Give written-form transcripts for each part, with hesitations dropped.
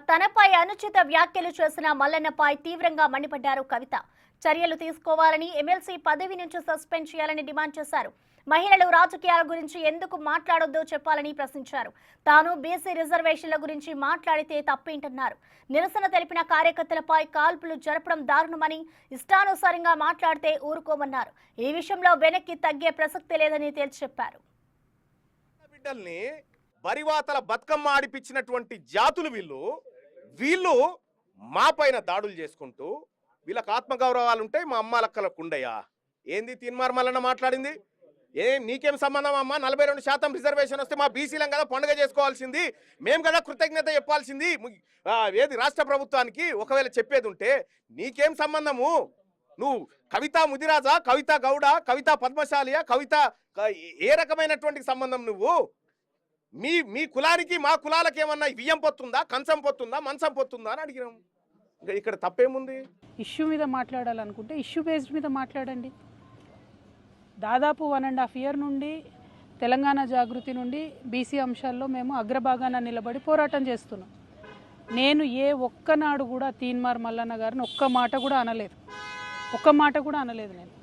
తనపై అనుచిత వ్యాఖ్యలు చేసిన మల్లన్నపై తీవ్రంగా మండిపడ్డారు కవిత. చర్యలు తీసుకోవాలని, ఎమ్మెల్సీ పదవి నుంచి సస్పెండ్ చేయాలని డిమాండ్ చేశారు. మహిళలు రాజకీయాల గురించి ఎందుకు మాట్లాడొద్దో చెప్పాలని ప్రశ్నించారు. తాను బీసీ రిజర్వేషన్ల గురించి మాట్లాడితే తప్పేంటన్నారు. నిరసన తెలిపిన కార్యకర్తలపై కాల్పులు జరపడం దారుణమని, ఇష్టానుసారంగా మాట్లాడితే ఊరుకోమన్నారు. ఈ విషయంలో వెనక్కి తగ్గే ప్రసక్తి లేదని తేల్చి చెప్పారు. బరివాతల బతుకమ్మ ఆడిపించినటువంటి జాతులు వీళ్ళు మా పైన దాడులు చేసుకుంటూ వీళ్ళకి ఆత్మగౌరవాలు ఉంటాయి, మా అమ్మాలక్కలకు ఉండయా? ఏంది తీన్మార్ మల్లన్న మాట్లాడింది? నీకేం సంబంధం అమ్మా? 42% రిజర్వేషన్ వస్తే మా బీసీలం కదా పండుగ చేసుకోవాల్సింది, మేము కదా కృతజ్ఞత చెప్పాల్సింది ఏది రాష్ట్ర ప్రభుత్వానికి. ఒకవేళ చెప్పేది ఉంటే నీకేం సంబంధము? నువ్వు కవిత ముదిరాజా, కవిత గౌడ, కవిత పద్మశాలియా, కవిత ఏ రకమైనటువంటి సంబంధం? నువ్వు మీ కులానికి మా కులాలకు ఏమన్నా వియ్యం పొత్తుందా, కంచం పొత్తుందా, మంచం పొత్తుందా అని అడిగినాం. ఇక్కడ తప్పేముంది? ఇష్యూ మీద మాట్లాడాలనుకుంటే ఇష్యూ బేస్డ్ మీద మాట్లాడండి. దాదాపు 1.5 ఇయర్ నుండి తెలంగాణ జాగృతి నుండి బీసీ అంశాల్లో మేము అగ్రభాగాన నిలబడి పోరాటం చేస్తున్నాం. నేను ఏ ఒక్కనాడు కూడా తీన్మార్ మల్లన్న గారిని ఒక్క మాట కూడా అనలేదు. నేను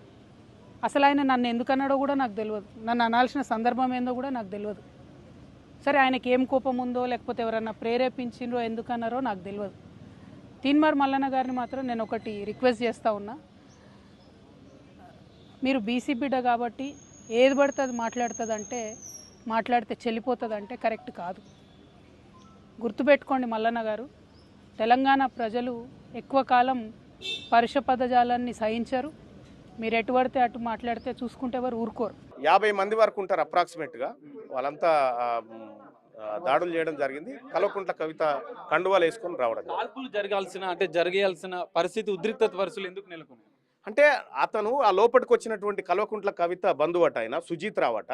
అసలు ఆయన నన్ను ఎందుకన్నాడో కూడా నాకు తెలియదు. నన్ను అనాల్సిన సందర్భం ఏందో కూడా నాకు తెలియదు. సరే, ఆయనకి ఏం కోపం ఉందో లేకపోతే ఎవరన్నా ప్రేరేపించిండ్రో ఎందుకన్నారో నాకు తెలియదు. తీన్మార్ మల్లన్న గారిని మాత్రం నేను ఒకటి రిక్వెస్ట్ చేస్తూ ఉన్నా. మీరు బీసీ బిడ్డ కాబట్టి ఏది పడితే అది మాట్లాడితే చెల్లిపోతుందంటే కరెక్ట్ కాదు. గుర్తుపెట్టుకోండి మల్లన్న గారు, తెలంగాణ ప్రజలు ఎక్కువ కాలం పరుష పదజాలాన్ని సహించరు. మీరు ఎటు పడితే అటు మాట్లాడితే చూసుకుంటే ఎవరు ఊరుకోరు. 50 మంది వరకు ఉంటారు అప్రాక్సిమేట్గా. వాళ్ళంతా దాడులు చేయడం జరిగింది. కల్వకుంట్ల కవిత కండువాలు వేసుకొని రావడం. కాల్పులు జరగాల్సిన పరిస్థితి, ఉద్రిక్తత పరిస్థితులు ఎందుకు నెలకొన్నాయి అంటే అతను ఆ లోపలికి వచ్చినటువంటి కల్వకుంట్ల కవిత బంధువట, ఆయన సుజీత్ రావట,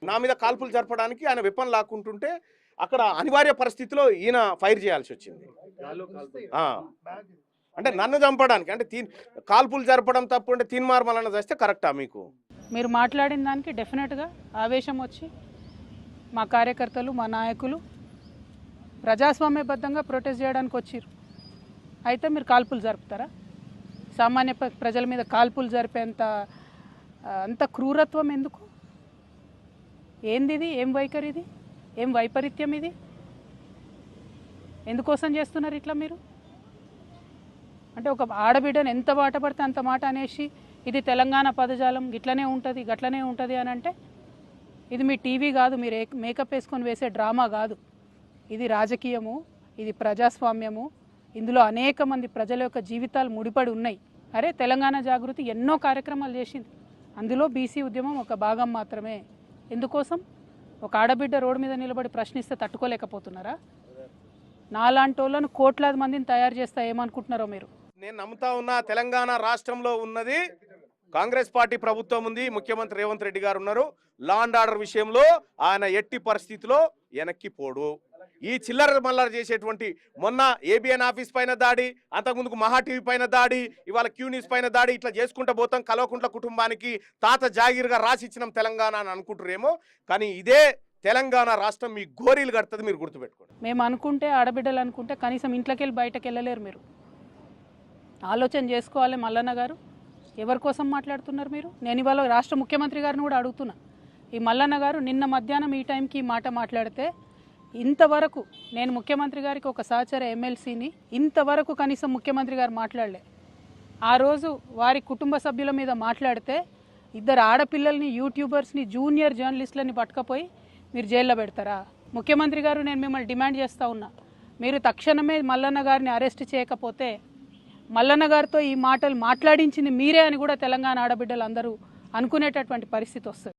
నా మీద కాల్పులు జరపడానికి ఆయన వెపన్ లాక్కుంటుంటే అక్కడ అనివార్య పరిస్థితిలో ఈయన ఫైర్ చేయాల్సి వచ్చింది. అంటే నన్ను చంపడానికి, అంటే కాల్పులు జరపడం తప్పు అంటే తీన్మార్ మల్లన్న చేస్తే కరెక్టా? మీకు మీరు మాట్లాడిన దానికి డెఫినెట్గా ఆవేశం వచ్చి మా కార్యకర్తలు, మా నాయకులు ప్రజాస్వామ్యబద్ధంగా ప్రొటెస్ట్ చేయడానికి వచ్చారు. అయితే మీరు కాల్పులు జరుపుతారా? సామాన్య ప్రజల మీద కాల్పులు జరిపేంత అంత క్రూరత్వం ఎందుకు? ఏంది ఇది? ఏం వైఖరి ఇది? ఏం వైపరీత్యం ఇది? ఎందుకోసం చేస్తున్నారు ఇట్లా మీరు? అంటే ఒక ఆడబిడ్డను ఎంత మాట పడితే అంత మాట అనేసి ఇది తెలంగాణ పదజాలం గట్లనే ఉంటుంది అని అంటే ఇది మీ టీవీ కాదు, మీరు మేకప్ వేసుకొని వేసే డ్రామా కాదు. ఇది రాజకీయము, ఇది ప్రజాస్వామ్యము. ఇందులో అనేక మంది ప్రజల యొక్క జీవితాలు ముడిపడి ఉన్నాయి. అరే, తెలంగాణ జాగృతి ఎన్నో కార్యక్రమాలు చేసింది, అందులో బీసీ ఉద్యమం ఒక భాగం మాత్రమే. ఎందుకోసం? ఒక ఆడబిడ్డ రోడ్డు మీద నిలబడి ప్రశ్నిస్తే తట్టుకోలేకపోతున్నారా? నాలాంటి వాళ్ళను కోట్లాది మందిని తయారు చేస్తా ఏమనుకుంటున్నారో మీరు? నేను నమ్ముతా ఉన్నా, తెలంగాణ రాష్ట్రంలో ఉన్నది కాంగ్రెస్ పార్టీ ప్రభుత్వం ఉంది, ముఖ్యమంత్రి రేవంత్ రెడ్డి గారు ఉన్నారు. లా అండ్ ఆర్డర్ విషయంలో ఆయన ఎట్టి పరిస్థితిలో వెనక్కి పోడు. ఈ చిల్లర మల్లర చేసేటువంటి మొన్న ఏబిఎన్ ఆఫీస్ పైన దాడి, అంతకుముందుకు మహా టీవీ పైన దాడి, ఇవాళ క్యూ న్యూస్ పైన దాడి, ఇట్లా చేసుకుంటూ పోతాం. కల్వకుంట్ల కుటుంబానికి తాత జాగీర్గా రాసిచ్చినాం తెలంగాణ అని అనుకుంటారేమో, కానీ ఇదే తెలంగాణ రాష్ట్రం మీ గోరీలు కడుతుంది, మీరు గుర్తుపెట్టుకోండి. మేము అనుకుంటే, ఆడబిడ్డలు అనుకుంటే కనీసం ఇంట్లోకి వెళ్ళి బయటకు వెళ్ళలేరు. మీరు ఆలోచన చేసుకోవాలి. మల్లన్న గారు, ఎవరి కోసం మాట్లాడుతున్నారు మీరు? నేను ఇవాళ రాష్ట్ర ముఖ్యమంత్రి గారిని కూడా అడుగుతున్నా. ఈ మల్లన్న గారు నిన్న మధ్యాహ్నం ఈ టైంకి ఈ మాట మాట్లాడితే, ఇంతవరకు నేను ముఖ్యమంత్రి గారికి ఒక సహచర ఎమ్మెల్సీని, ఇంతవరకు కనీసం ముఖ్యమంత్రి గారు మాట్లాడలే. ఆ రోజు వారి కుటుంబ సభ్యుల మీద మాట్లాడితే 2 ఆడపిల్లల్ని, యూట్యూబర్స్ని, జూనియర్ జర్నలిస్టులని పట్టుకపోయి మీరు జైల్లో పెడతారా? ముఖ్యమంత్రి గారు, నేను మిమ్మల్ని డిమాండ్ చేస్తూ ఉన్నా, మీరు తక్షణమే మల్లన్న గారిని అరెస్ట్ చేయకపోతే మల్లన్న గారితో ఈ మాటలు మాట్లాడించింది మీరే అని కూడా తెలంగాణ ఆడబిడ్డలు అందరూ అనుకునేటటువంటి పరిస్థితి వస్తుంది.